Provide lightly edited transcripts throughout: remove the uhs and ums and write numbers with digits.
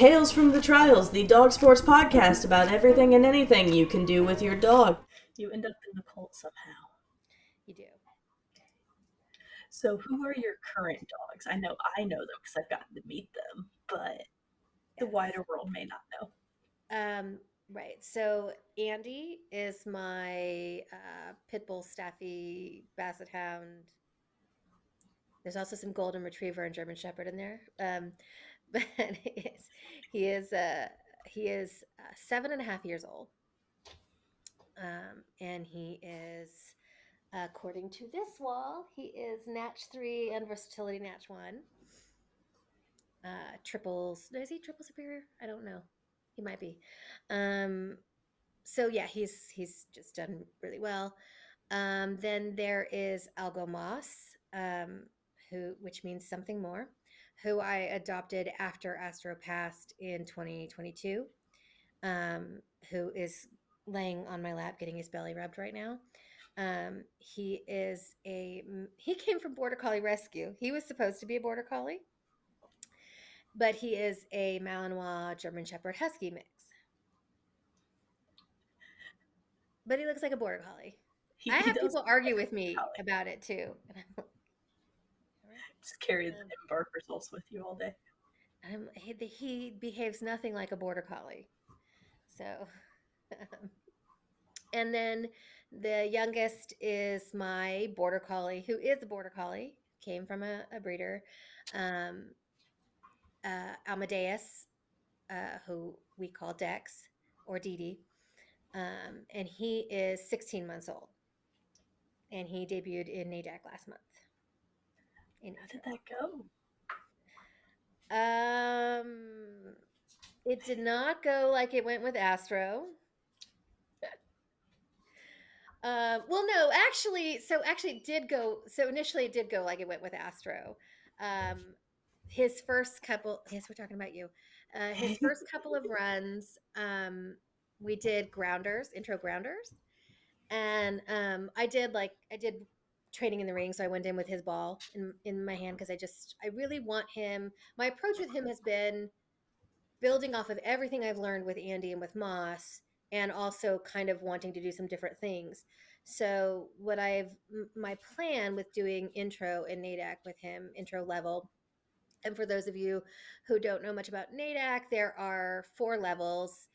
Tales from the Trials, the dog sports podcast about everything and anything you can do with your dog. You end up in the cult somehow. You do. So, who are your current dogs? I know them because I've gotten to meet them, but the Yes. wider world may not know. Right. So Andy is my pit bull staffy basset hound. There's also some golden retriever and German shepherd in there. But he is uh, he is 7.5 years old, and he is, according to this wall, he is Natch 3 and Versatility Natch 1. Triples. Is he triple superior? I don't know. He might be. Um, so yeah, he's just done really well. Then there is Algo Mas, who which means something more, who I adopted after Astro passed in 2022. Who is laying on my lap getting his belly rubbed right now. He came from Border Collie Rescue. He was supposed to be a Border Collie, but he is a Malinois German Shepherd Husky mix. But he looks like a Border Collie. I He have does people look argue like with a me collie. about it too. Just carry the Um, embark results with you all day. he behaves nothing like a Border Collie. So, and then the youngest is my Border Collie, who is a Border Collie, came from a breeder, um, Amadeus, who we call Dex or Dee Dee. And he is 16 months old, and he debuted in NADAC last month in How intro. did that go? It did not go like it went with Astro. Well, no, actually, it did go. So initially, it did go like it went with Astro. Um, his first couple, yes, we're talking about you. His first couple of runs, we did grounders, intro grounders, and I did training in the ring, so I went in with his ball in my hand because I really want him. My approach with him has been building off of everything I've learned with Andy and with Moss, and also kind of wanting to do some different things. So, my plan with doing intro and NADAC with him, intro level, and for those of you who don't know much about NADAC, there are 4 levels.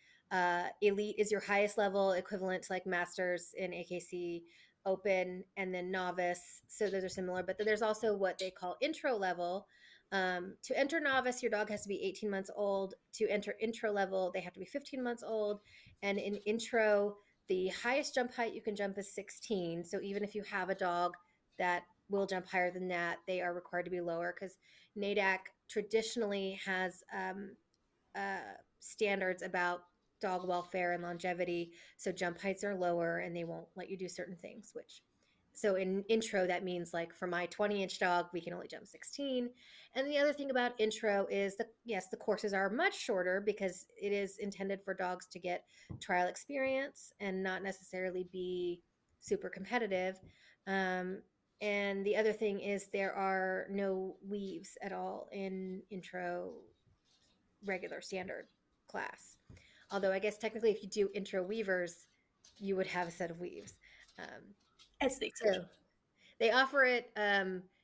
Elite is your highest level, equivalent to like Masters in AKC, Open, and then Novice. So those are similar. But then there's also what they call intro level. To enter Novice, your dog has to be 18 months old. To enter intro level, they have to be 15 months old. And in intro, the highest jump height you can jump is 16. So even if you have a dog that will jump higher than that, they are required to be lower because NADAC traditionally has standards about dog welfare and longevity. So jump heights are lower and they won't let you do certain things, so in intro, that means like for my 20-inch dog, we can only jump 16. And the other thing about intro is that, yes, the courses are much shorter because it is intended for dogs to get trial experience and not necessarily be super competitive. Um, and the other thing is there are no weaves at all in intro regular standard class. Although I guess technically, if you do intro weavers, you would have a set of weaves. It's the So exception. they offer it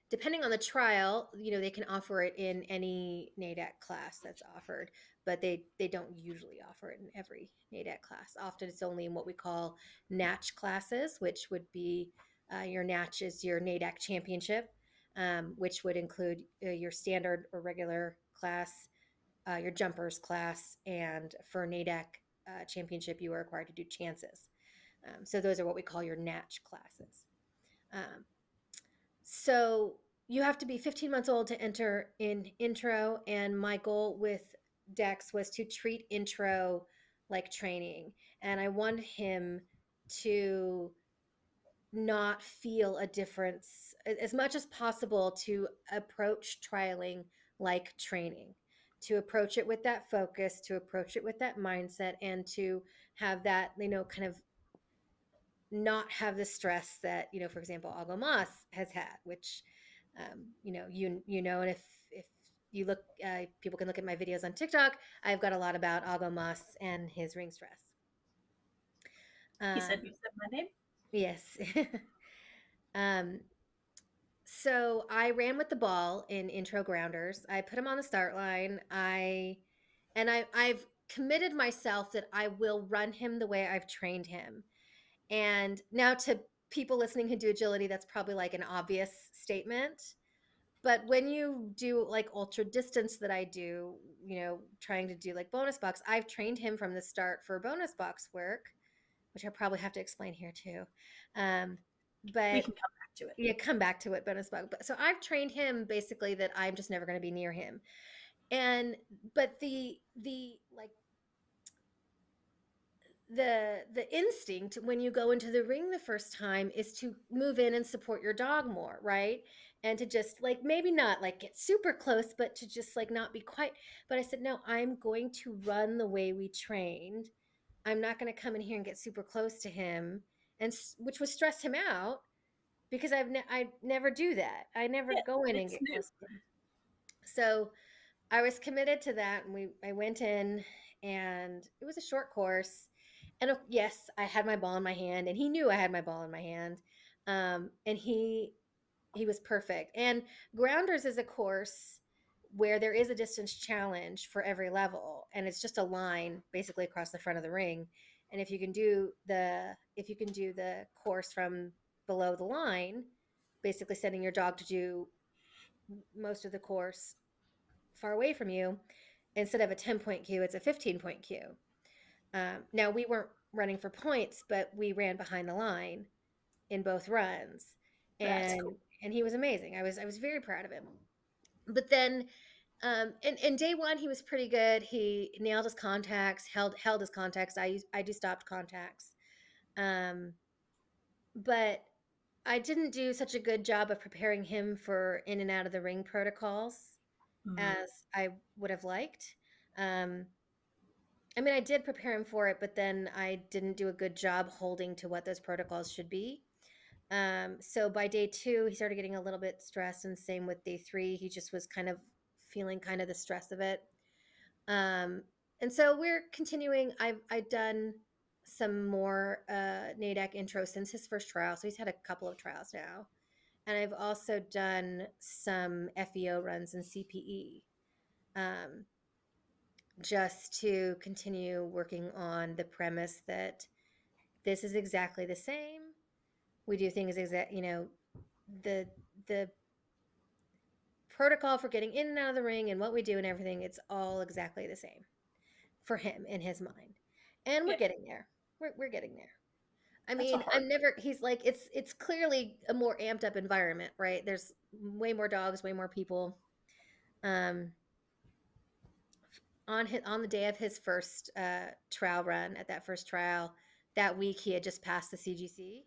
depending on the trial. They can offer it in any NADAC class that's offered, but they don't usually offer it in every NADAC class. Often it's only in what we call Natch classes, which would be your Natch is your NADAC championship, which would include your standard or regular class, your jumpers class, and for NADAC championship, you are required to do chances. So those are what we call your Natch classes. Um, so you have to be 15 months old to enter in intro, and my goal with Dex was to treat intro like training, and I want him to not feel a difference as much as possible, to approach trialing like training, to approach it with that focus, to approach it with that mindset, and to have that, kind of not have the stress that, for example, Algo Mas has had, which, and if you look, people can look at my videos on TikTok. I've got a lot about Algo Mas and his ring stress. He said you Um, said my name? yes. um, so I ran with the ball in intro grounders. I put him on the start line. I've committed myself that I will run him the way I've trained him. And now to people listening who do agility, that's probably like an obvious statement. But when you do like ultra distance that I do, trying to do like bonus box, I've trained him from the start for bonus box work, which I probably have to explain here too. Um, We but can come back to it. yeah, come back to it, bonus box. But so I've trained him basically that I'm just never going to be near him. And but the like the instinct when you go into the ring the first time is to move in and support your dog more, right? And to just like maybe not like get super close, but to just like not be quite. But I said, no, I'm going to run the way we trained. I'm not going to come in here and get super close to him, and which would stress him out because I never do that. I never Yeah, go in and it's get new. close to him. So I was committed to that, and I went in, and it was a short course. And yes, I had my ball in my hand, and he knew I had my ball in my hand. And he was perfect. And Grounders is a course where there is a distance challenge for every level, and it's just a line basically across the front of the ring. And if you can do the course from below the line, basically sending your dog to do most of the course far away from you, instead of a 10-point queue, it's a 15-point queue. Now, we weren't running for points, but we ran behind the line in both runs. That's And cool. and he was amazing. I was very proud of him. But then in day one, he was pretty good. He nailed his contacts, held his contacts. I do stopped contacts. Um, but I didn't do such a good job of preparing him for in and out of the ring protocols Mm, as I would have liked. Um, I mean, I did prepare him for it, but then I didn't do a good job holding to what those protocols should be. So by day two, he started getting a little bit stressed, and same with day three. He just was kind of feeling kind of the stress of it. Um, and so we're continuing. I've done some more NADAC intro since his first trial. So he's had a couple of trials now. And I've also done some FEO runs in CPE. Um, just to continue working on the premise that this is exactly the same. We do things the the protocol for getting in and out of the ring and what we do and everything, it's all exactly the same for him in his mind. And we're yeah, getting there. We're getting there. I that's a mean, hard. I'm never he's like it's clearly a more amped up environment, right? There's way more dogs, way more people. Um on the day of his first trial run at that first trial that week, he had just passed the CGC.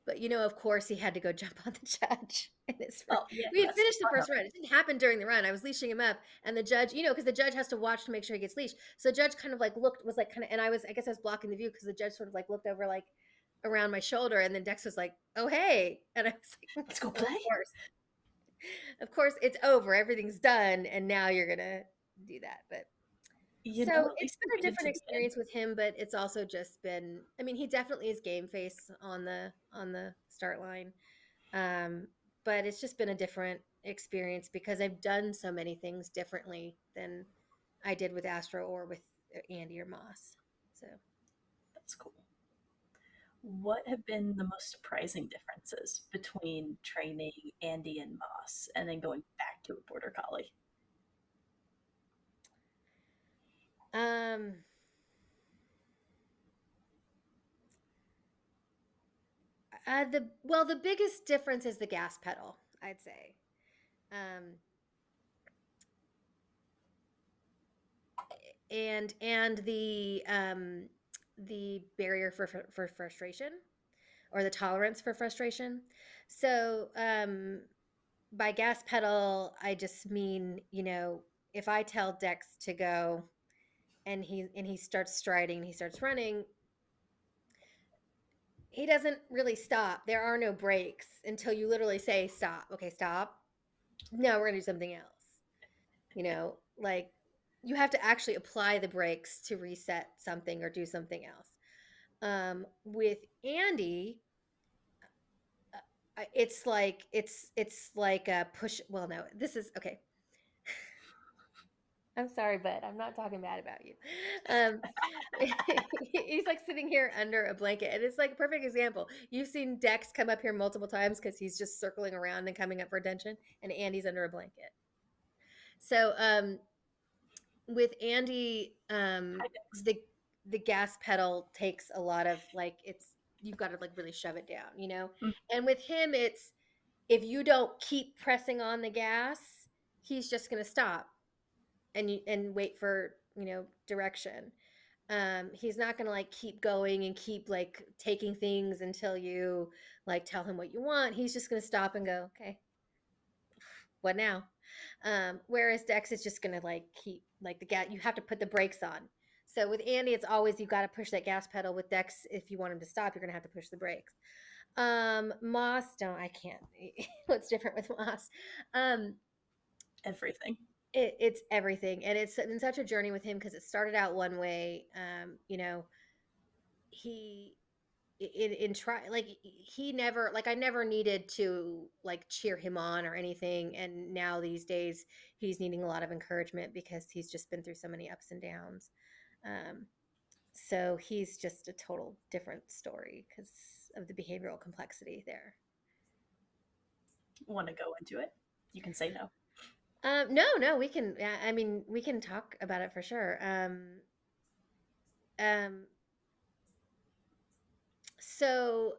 But of course, he had to go jump on the judge. And Oh, yeah, we had that's the finished the fun of first run. It didn't happen during the run. I was leashing him up, and the judge, because the judge has to watch to make sure he gets leashed. So the judge kind of like looked, was like kind of, and I guess I was blocking the view because the judge sort of like looked over like around my shoulder, and then Dex was like, "Oh hey," and I was it. like, Let's go "Of play. course, it's over. Everything's done, and now you're gonna do that." But so At it's least you been a made it to different the end. experience with him, but it's also just been, I mean, he definitely is game face on the start line. Um, but it's just been a different experience because I've done so many things differently than I did with Astro or with Andy or Moss. So That's cool. What have been the most surprising differences between training Andy and Moss and then going back to a border collie? um the biggest difference is the gas pedal, I'd say. Um and the barrier for frustration, or the tolerance for frustration. So by gas pedal, I just mean, if I tell Dex to go and he starts striding, he starts running, he doesn't really stop. There are no breaks until you literally say stop. Okay, stop. No, we're gonna do something else. like you have to actually apply the brakes to reset something or do something else. With Andy, it's like a push. Well, no, this is okay. I'm sorry, but I'm not talking bad about you. Um, he's like sitting here under a blanket, and it's like a perfect example. You've seen Dex come up here multiple times because he's just circling around and coming up for attention, and Andy's under a blanket. So, with Andy, Hi, Dex. the gas pedal takes a lot of like you've got to like really shove it down, Mm, And with him, it's if you don't keep pressing on the gas, he's just going to stop and wait for direction. He's not going to like keep going and keep like taking things until you like tell him what you want. He's just going to stop and go, okay, what now? Whereas Dex is just going to like keep like the gas. You have to put the brakes on. So with Andy, it's always you got to push that gas pedal. With Dex, if you want him to stop, you're going to have to push the brakes. Moss, don't I can't. What's different with Moss? Um, everything. it's everything, and it's been such a journey with him because it started out one way. He in try like he never like I never needed to like cheer him on or anything, and now these days he's needing a lot of encouragement because he's just been through so many ups and downs. Um, so he's just a total different story because of the behavioral complexity there. Want to go into it? You can say no. No, no, we can. Yeah, I mean, we can talk about it for sure. Um, so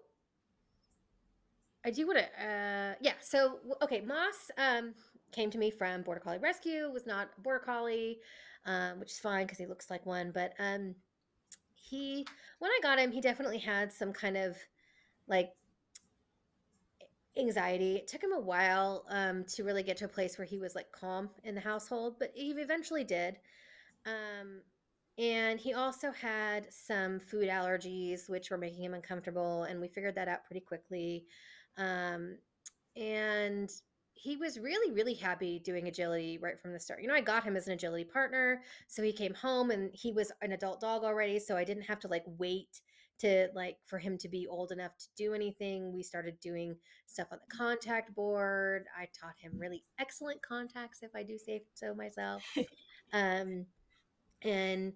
I do want to, yeah. So okay, Moss came to me from Border Collie Rescue. Was not a Border Collie, which is fine because he looks like one. But he, when I got him, he definitely had some kind of like anxiety. It took him a while to really get to a place where he was like calm in the household, but he eventually did. Um, and he also had some food allergies, which were making him uncomfortable, and we figured that out pretty quickly. Um, and he was really really happy doing agility right from the start. I got him as an agility partner, so he came home and he was an adult dog already, so I didn't have to like wait to like for him to be old enough to do anything. We started doing stuff on the contact board. I taught him really excellent contacts, if I do say so myself. um, and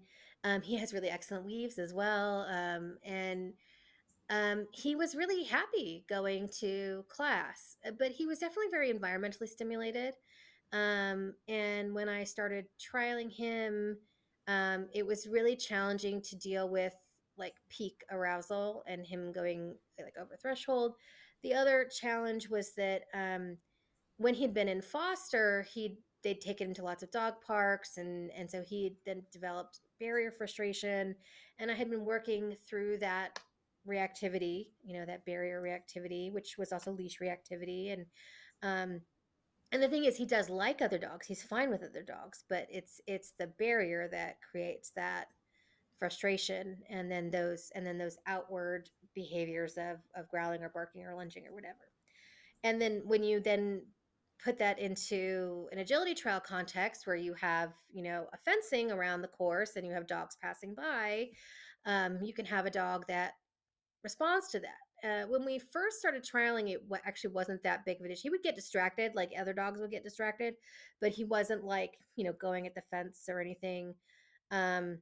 he has really excellent weaves as well. And he was really happy going to class, but he was definitely very environmentally stimulated. And when I started trialing him, it was really challenging to deal with like peak arousal and him going like over threshold. The other challenge was that when he'd been in foster, they'd taken him to lots of dog parks, and so he then developed barrier frustration, and I had been working through that reactivity, that barrier reactivity, which was also leash reactivity, um, and the thing is, he does like other dogs. He's fine with other dogs, but it's the barrier that creates that frustration, and then those outward behaviors of growling or barking or lunging or whatever. And then when you then put that into an agility trial context where you have, a fencing around the course and you have dogs passing by, you can have a dog that responds to that. When we first started trialing, it actually wasn't that big of an issue. He would get distracted, like other dogs would get distracted, but he wasn't like, going at the fence or anything. Um,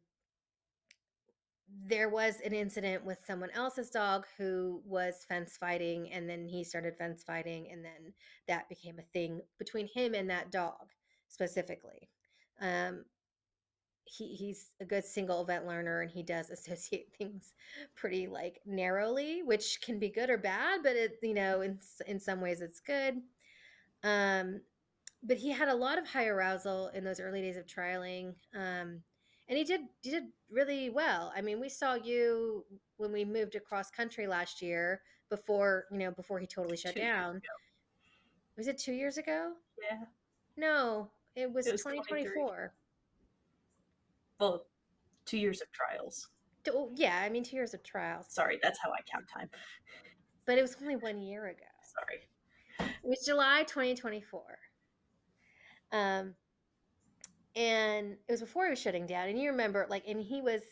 there was an incident with someone else's dog who was fence fighting, and then he started fence fighting, and then that became a thing between him and that dog specifically. um, he's a good single event learner, and he does associate things pretty like narrowly, which can be good or bad, but it in some ways it's good. um, but he had a lot of high arousal in those early days of trialing. And he did really well. I mean, we saw you when we moved across country last year before he totally shut 2 years down. ago. Was it 2 years ago? Yeah, No, it was it was 23. 2024. Well, 2 years of trials. Oh, yeah, I mean 2 years of trials, Sorry, that's how I count time. but it was only 1 year ago. Sorry. It was July 2024. Um, And it was before he was shutting down. And you remember, like, and he was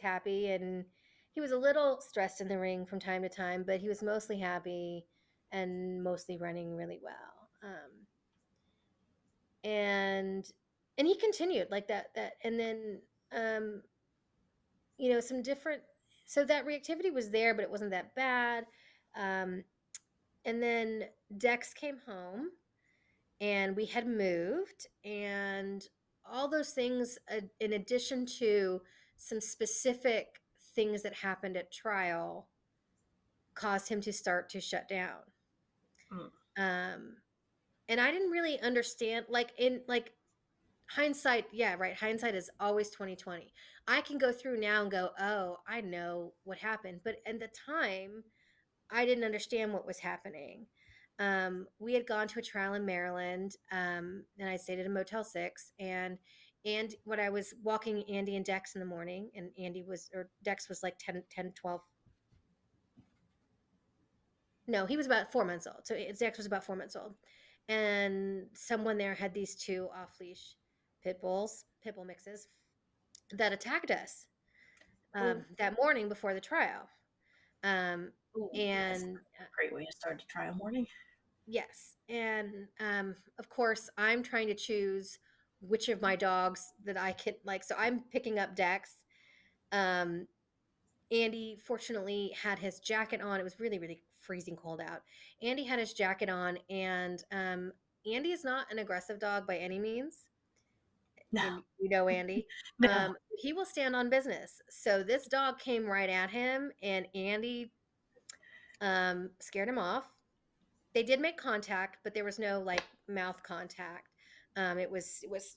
happy, and he was a little stressed in the ring from time to time, but he was mostly happy and mostly running really well. And he continued like that, and then um, some different. So that reactivity was there, but it wasn't that bad. Um, and then Dex came home, and we had moved, and all those things, in addition to some specific things that happened at trial, caused him to start to shut down. Mm. um and I didn't really understand, like, in like hindsight. Yeah, right, hindsight is always 2020. I can go through now and go, oh, I know what happened, but at the time I didn't understand what was happening. We had gone to a trial in Maryland, and I stayed at a Motel 6. And when I was walking Andy and Dex in the morning, and Dex was like 10, 10, 12. No, he was about 4 months old. So Dex was about 4 months old. And someone there had these two off leash pit bull mixes that attacked us Oh, that morning before the trial. Um, oh, that's and not a great way to start a trial morning. Yes. And of course, I'm trying to choose which of my dogs that I can like. So I'm picking up Dex. Um, Andy fortunately had his jacket on. It was really, really freezing cold out. Andy had his jacket on, and Andy is not an aggressive dog by any means. No, And you know Andy. no. He will stand on business. So this dog came right at him, and Andy scared him off. They did make contact, but there was no like mouth contact. It was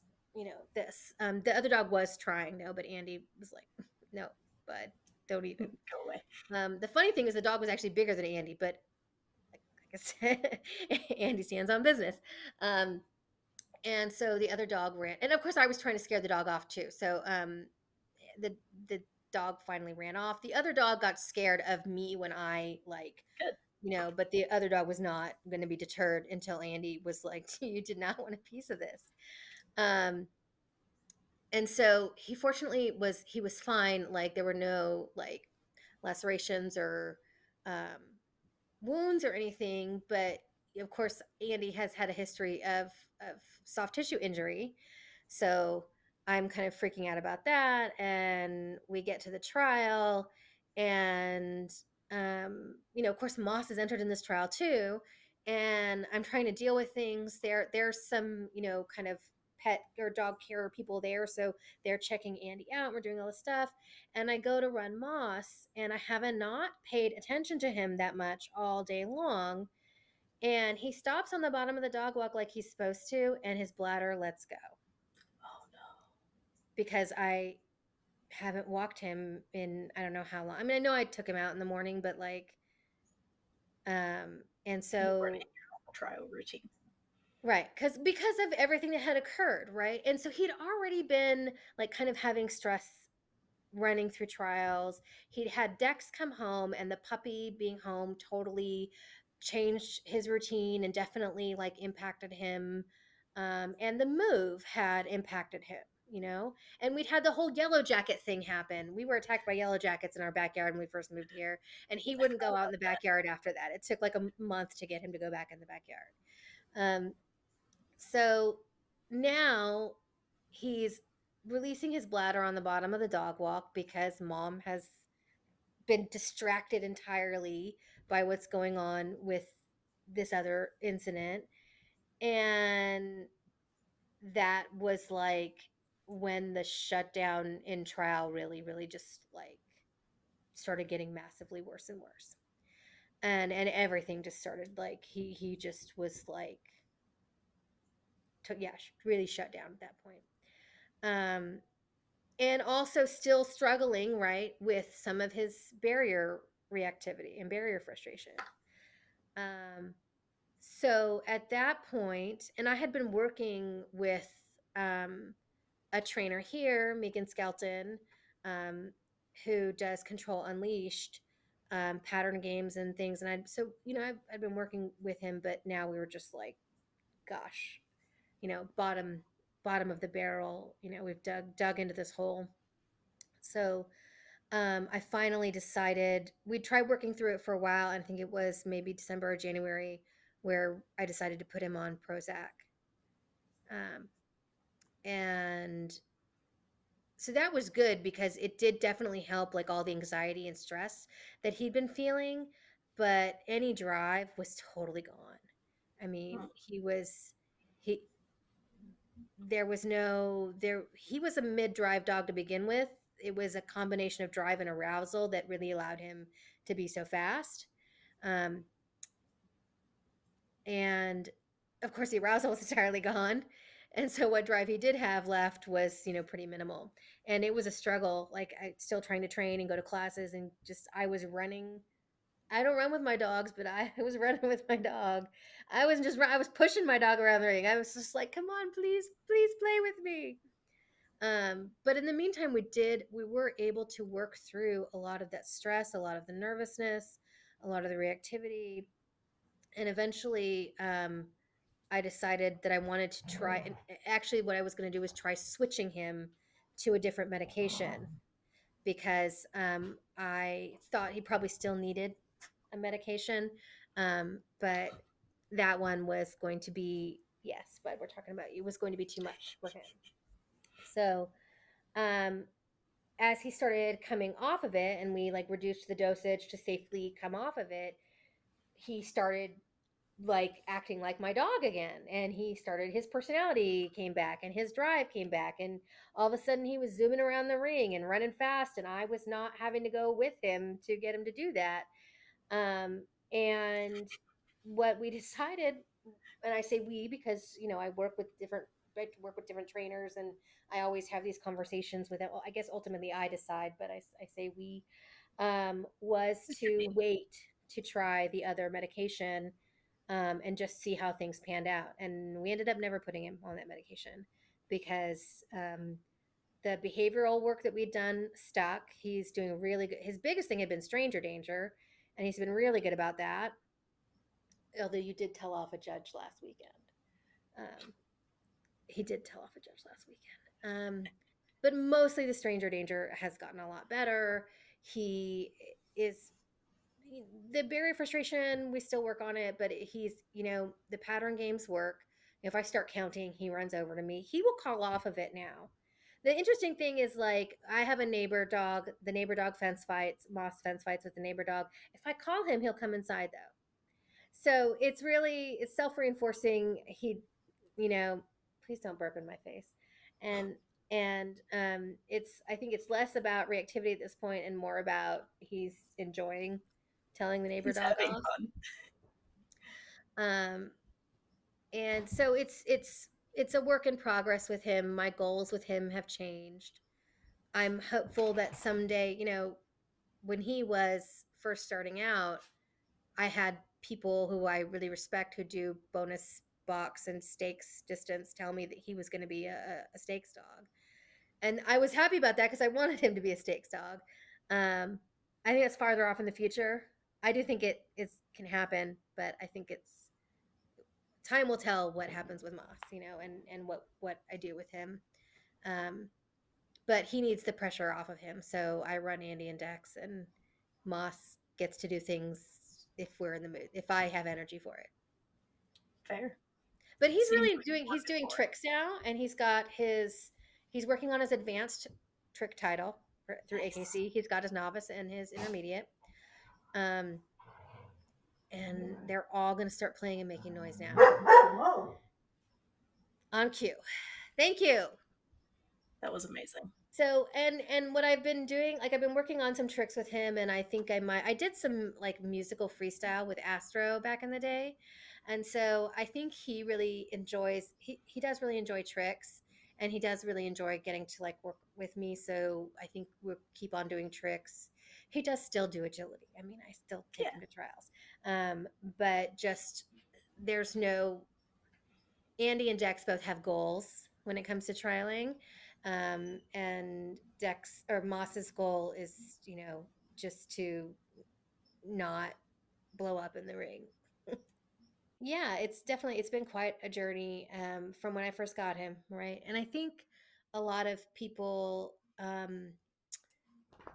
this. The other dog was trying, no, but Andy was like, no, bud, don't even. Go away. The funny thing is the dog was actually bigger than Andy, but like I said, Andy stands on business. Um, and so the other dog ran, and of course I was trying to scare the dog off too. So the the dog finally ran off. The other dog got scared of me when I like Good. but the other dog was not going to be deterred until Andy was like, you did not want a piece of this. Um, and so he was fine. Like there were no like lacerations or um, wounds or anything, but of course Andy has had a history of soft tissue injury, so I'm kind of freaking out about that. And we get to the trial, and of course Moss is entered in this trial too, and I'm trying to deal with things. There's some kind of pet or dog care people there, so they're checking Andy out. We're doing all this stuff, and I go to run Moss, and I haven't not paid attention to him that much all day long. And he stops on the bottom of the dog walk like he's supposed to, and his bladder lets go Oh no. because I haven't walked him in I don't know how long. I mean, I know I took him out in the morning, but like, and You weren't in so your normal trial routine. right, because of everything that had occurred, right, and so he'd already been like kind of having stress running through trials. He'd had Dex come home, and the puppy being home totally changed his routine and definitely like impacted him. And the move had impacted him, And we'd had the whole yellow jacket thing happen. We were attacked by yellow jackets in our backyard when we first moved here, and he I wouldn't forgot go out in about the backyard after that. It took like a month to get him to go back in the backyard. Um, so now he's releasing his bladder on the bottom of the dog walk because mom has been distracted entirely by what's going on with this other incident. And that was like when the shutdown in trial really, really just like started getting massively worse and worse. And everything just started like he just was like yeah, really shut down at that point. Um, and also still struggling, right, with some of his barrier reactivity and barrier frustration. Um, so at that point, and I had been working with um, a trainer here, Megan Skelton, um, who does Control Unleashed, pattern games and things. And I'd been working with him, but now we were just like, gosh, bottom. bottom of the barrel. We've dug into this hole. So I finally decided we'd try working through it for a while. And I think it was maybe December or January where I decided to put him on Prozac. Um, and so that was good because it did definitely help, like all the anxiety and stress that he'd been feeling, but any drive was totally gone. I mean, Hmm. he there was no there he was a mid-drive dog to begin with. It was a combination of drive and arousal that really allowed him to be so fast. Um, and of course the arousal was entirely gone, and so what drive he did have left was pretty minimal. And it was a struggle, like I still trying to train and go to classes, and just I was running. I don't run with my dogs, but I was running with my dog. I was pushing my dog around the ring. I was just like, come on, please play with me. But in the meantime, we were able to work through a lot of that stress, a lot of the nervousness, a lot of the reactivity. And eventually, I decided that I wanted to try, and actually, what I was going to do was try switching him to a different medication because I thought he probably still needed a medication. But that one was going to be, yes, but we're talking about, it was going to be too much for him. So, um, as he started coming off of it and we like reduced the dosage to safely come off of it, he started like acting like my dog again, and his personality came back and his drive came back, and all of a sudden he was zooming around the ring and running fast, and I was not having to go with him to get him to do that. And what we decided, and I say we because I work with different trainers, and I always have these conversations with them. Well, I guess ultimately I decide, but I say we, was What you to mean? wait to try the other medication, and just see how things panned out. And we ended up never putting him on that medication because the behavioral work that we'd done stuck. He's doing really good. His biggest thing had been stranger danger, and he's been really good about that. Although you did tell off a judge last weekend. Um, he did tell off a judge last weekend. But mostly the stranger danger has gotten a lot better. He is the barrier frustration, we still work on it, but the pattern games work. If I start counting, he runs over to me. He will call off of it now. The interesting thing is, like, I have a neighbor dog. The neighbor dog Moss fence fights with the neighbor dog. If I call him, he'll come inside though. So it's self-reinforcing. You know, please don't burp in my face. And I think it's less about reactivity at this point and more about he's enjoying telling the neighbor He's dog having off. fun. Um, and so it's a work in progress with him. My goals with him have changed. I'm hopeful that someday, when he was first starting out, I had people who I really respect who do bonus box and stakes distance tell me that he was going to be a stakes dog. And I was happy about that because I wanted him to be a stakes dog. Um, I think it's farther off in the future. I do think it can happen, but I think it's time will tell what happens with Moss, and what I do with him. Um, but he needs the pressure off of him, so I run Andy and Dex, and Moss gets to do things if we're in the mood, if I have energy for it. Fair. But It seems like you he's work it doing for it. tricks now, and he's working on his advanced trick title through Nice. AKC. He's got his novice and his intermediate. Um, and they're all going to start playing and making noise now. On cue. Thank you. That was amazing. So and what I've been doing, like I've been working on some tricks with him, and I did some like musical freestyle with Astro back in the day. And so I think he does really enjoy tricks, and he does really enjoy getting to like work with me. So I think we'll keep on doing tricks. He does still do agility. I mean, I still take Yeah, him to trials. But just there's no Andy and Dex both have goals when it comes to trialing. And Dex or Moss's goal is, just to not blow up in the ring. Yeah, it's been quite a journey from when I first got him, right? And I think a lot of people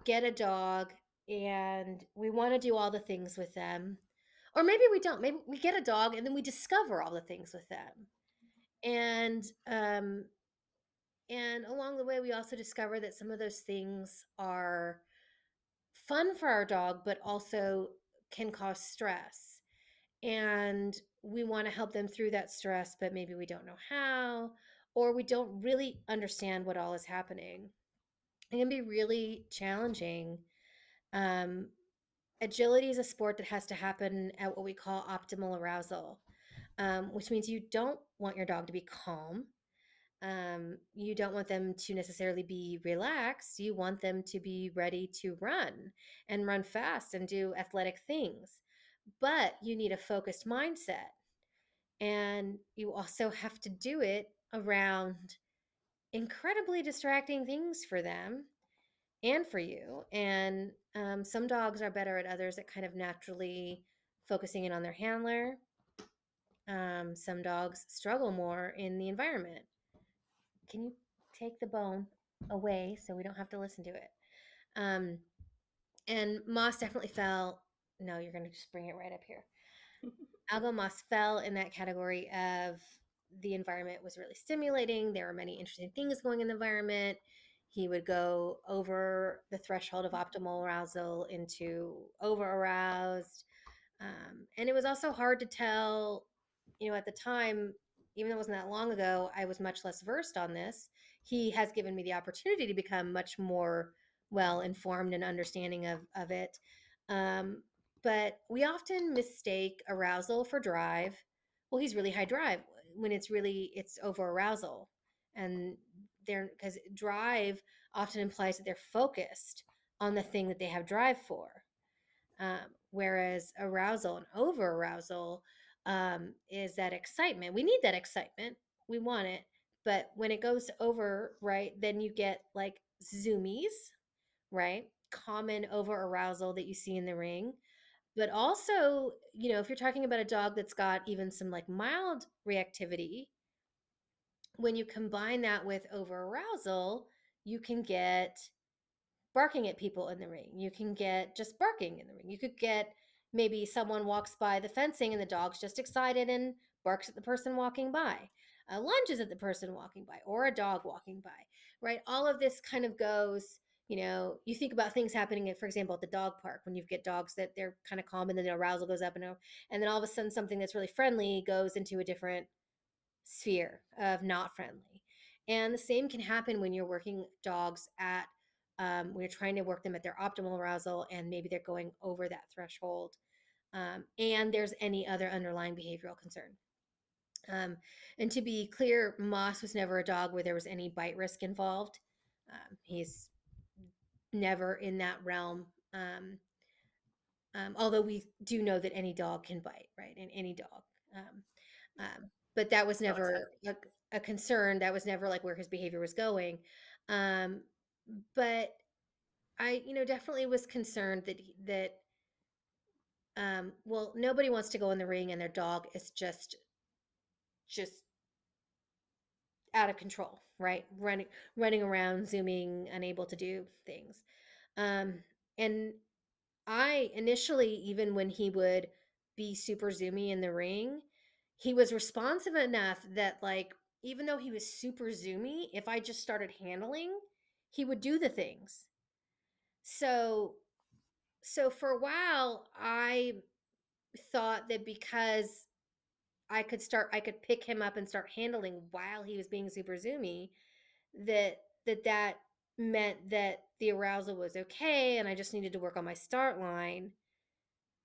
get a dog and we want to do all the things with them. Or maybe we don't. Maybe we get a dog and then we discover all the things with them. And and along the way we also discover that some of those things are fun for our dog but also can cause stress. And we want to help them through that stress, but maybe we don't know how, or we don't really understand what all is happening. It can be really challenging. Um, Agility is a sport that has to happen at what we call optimal arousal, which means you don't want your dog to be calm. You don't want them to necessarily be relaxed. You want them to be ready to run and run fast and do athletic things. But you need a focused mindset. And you also have to do it around incredibly distracting things for them and for you. And some dogs are better at others at kind of naturally focusing in on their handler. Some dogs struggle more in the environment. Can you take the bone away so we don't have to listen to it? Um, and Moss definitely fell. No, you're going to just bring it right up here. Algo Mas fell in that category of the environment was really stimulating. There were many interesting things going in the environment. He would go over the threshold of optimal arousal into over aroused. And it was also hard to tell, at the time, even though it wasn't that long ago, I was much less versed on this. He has given me the opportunity to become much more well informed and understanding of it. Um, but we often mistake arousal for drive. Well, he's really high drive when it's over arousal. And they're because drive often implies that they're focused on the thing that they have drive for. Whereas arousal and over arousal is that excitement. We need that excitement. We want it. But when it goes over, right, then you get like zoomies, right? Common over arousal that you see in the ring. But also, if you're talking about a dog that's got even some like mild reactivity, when you combine that with over arousal, you can get barking at people in the ring. You can get just barking in the ring. You could get maybe someone walks by the fencing and the dog's just excited and barks at the person walking by, lunges at the person walking by, or a dog walking by, right? All of this kind of goes, you think about things happening, for example, at the dog park when you get dogs that they're kind of calm and then the arousal goes up and then all of a sudden something that's really friendly goes into a different sphere of not friendly. And the same can happen when you're working dogs when you're trying to work them at their optimal arousal and maybe they're going over that threshold. And there's any other underlying behavioral concern. And to be clear, Moss was never a dog where there was any bite risk involved. He's never in that realm. Although we do know that any dog can bite, right? And any dog. Um, but that was Dogs have never a concern. That was never like where his behavior was going. Um, but I, definitely was concerned that well, nobody wants to go in the ring and their dog is just out of control, right? Running around, zooming, unable to do things. Um, and I initially, even when he would be super zoomy in the ring, he was responsive enough that like even though he was super zoomy, if I just started handling, he would do the things. So for a while I thought that because I could pick him up and start handling while he was being super zoomy, that meant that the arousal was okay and I just needed to work on my start line.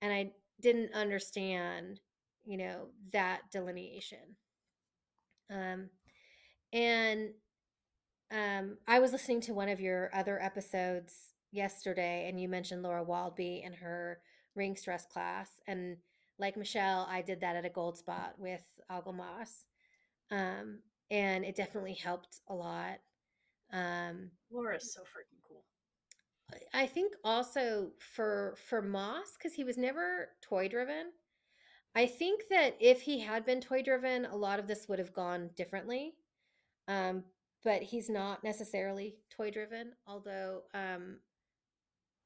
And I didn't understand, that delineation. Um, and I was listening to one of your other episodes yesterday, and you mentioned Laura Waldby and her ring stress class. And like Michelle, I did that at a gold spot with Algo Mas. Um, and it definitely helped a lot. Um, Laura's so freaking cool. I think also for Moss, because he was never toy driven. I think that if he had been toy driven, a lot of this would have gone differently. Um, but he's not necessarily toy driven, although,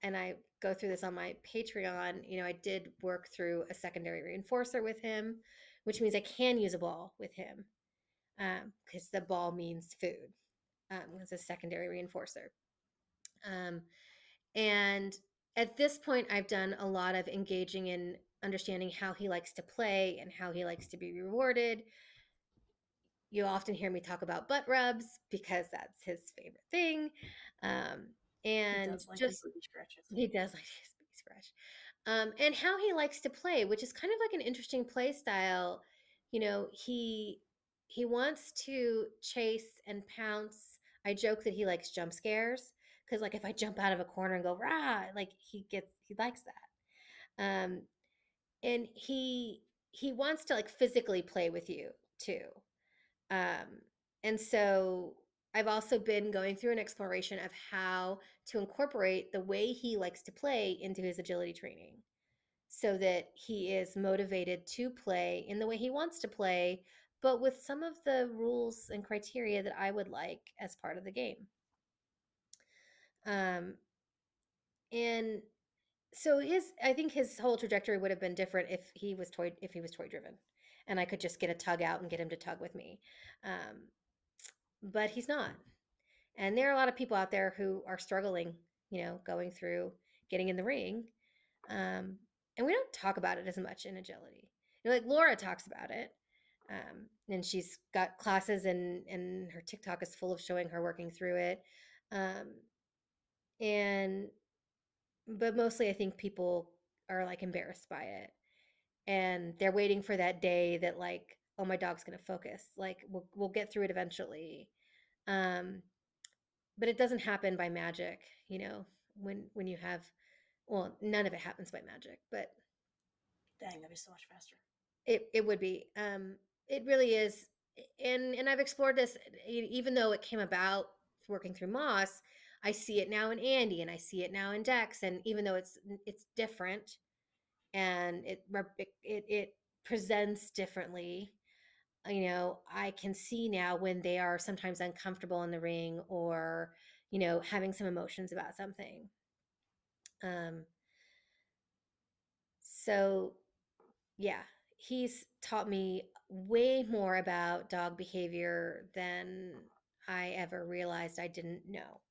and I go through this on my Patreon, I did work through a secondary reinforcer with him, which means I can use a ball with him, because the ball means food. It's a secondary reinforcer. Um, and at this point, I've done a lot of engaging in understanding how he likes to play and how he likes to be rewarded. You often hear me talk about butt rubs because that's his favorite thing. Um, He and does like his just booty stretches. he does like his booty fresh. And how he likes to play, which is kind of like an interesting play style. He wants to chase and pounce. I joke that he likes jump scares because, like, if I jump out of a corner and go rah, like he likes that. And he wants to like physically play with you too. Um, and so I've also been going through an exploration of how to incorporate the way he likes to play into his agility training so that he is motivated to play in the way he wants to play, but with some of the rules and criteria that I would like as part of the game. Um, and so I think his whole trajectory would have been different if he was toy driven, and I could just get a tug out and get him to tug with me. Um, but he's not. And there are a lot of people out there who are struggling, going through getting in the ring. Um, and we don't talk about it as much in agility. Like Laura talks about it. And she's got classes and her TikTok is full of showing her working through it. Um, and but mostly I think people are like embarrassed by it. And they're waiting for that day that, like, oh, my dog's gonna focus. Like we'll get through it eventually. Um, but it doesn't happen by magic, when you have, well, none of it happens by magic, but Dang, that'd be so much faster. it would be. It really is. And I've explored this, even though it came about working through Moss. I see it now in Andy and I see it now in Dex, and even though it's different and it presents differently, I can see now when they are sometimes uncomfortable in the ring, or having some emotions about something. um so yeah, he's taught me way more about dog behavior than I ever realized I didn't know.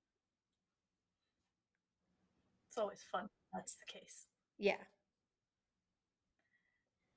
It's always fun. That's the case. Yeah.